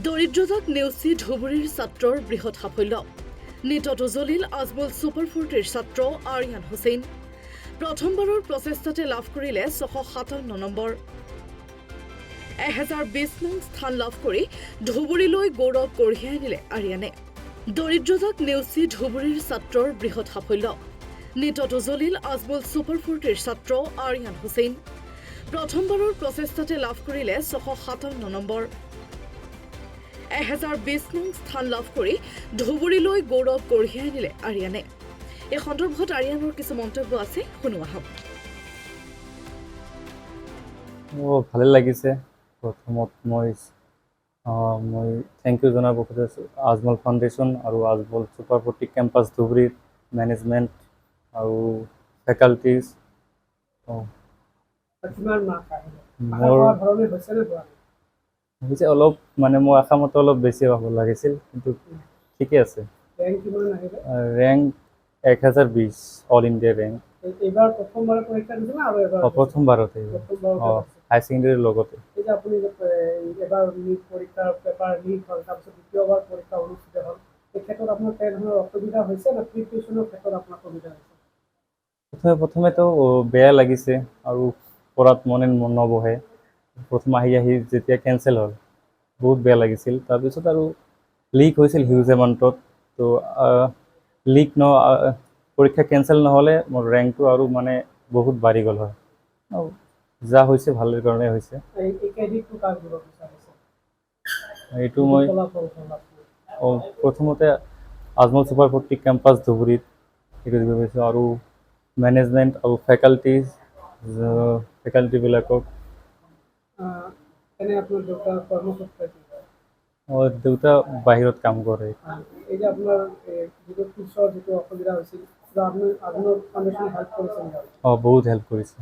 দৰিদ্ৰতাক নেওচি ধুবুৰীৰ ছাত্ৰৰ বৃহৎ সাফল্য। নিটত উজলিল আজমল ছুপাৰ 40ৰ ছাত্ৰ আৰিয়ান হুছেইন। প্ৰথমবাৰৰ প্ৰচেষ্টাতে লাভ কৰিলে 657 নম্বৰ। 1020 নং স্থান লাভ কৰি ধুবুৰীলৈ গৌৰৱ কঢ়িয়াই আনিলে আৰিয়ানে। দৰিদ্ৰতাক নেওচি ধুবুৰীৰ ছাত্ৰৰ বৃহৎ সাফল্য। নিটত উজলিল আজমল ছুপাৰ 40ৰ ছাত্ৰ আৰিয়ান হুছেইন। প্ৰথমবাৰৰ প্ৰচেষ্টাতে লাভ কৰিলে 657 নম্বৰ। 1020 নং স্থান লাভ কৰি ধুবুৰীলৈ গৌৰৱ কঢ়িয়াই আনিলে আৰিয়ানে। এই সন্দৰ্ভত আৰিয়ানৰ কিছু মন্তব্য আছে, শুনো আহক। ভালে লাগিছে। প্ৰথমত মই থেংক ইউ জনাব খুজিছোঁ আজমল ফাউণ্ডেশ্যন আৰু আজমল ছুপাৰ 40 কেম্পাছ ধুবুৰীৰ মেনেজমেণ্ট আৰু ফেকাল্টিজ। হৈছে অলপ মোৰ আশামতে অলপ বেছি হ'ব লাগিছিল, কিন্তু ঠিকে আছে। Rank 1020 all India rank. প্ৰথমবাৰতে হাই ছেকেণ্ডেৰীৰ লগতে। প্ৰথমেতো বেয়া লাগিছে আৰু পঢ়াত মন নবহে। প্ৰথম আহি যেতিয়া কেঞ্চেল হ'ল বহুত বেয়া লাগিছিল। তাৰপিছত আৰু লিক হৈছিল হিউজ এমাউণ্টত। তো পৰীক্ষা কেঞ্চেল নহ'লে মোৰ ৰেংকটো আৰু বহুত বাঢ়ি গ'ল হয়। যা হৈছে ভালৰ কাৰণে হৈছে। এইটো মই প্ৰথমতে আজমল ছুপাৰ 40 কেম্পাছ ধুবুৰীত এইটো দিব পাৰিছোঁ, আৰু মেনেজমেণ্ট আৰু ফেকাল্টিবিলাকক। দেউতা বাহিৰত কাম কৰে। বহুত হেল্প কৰিছে।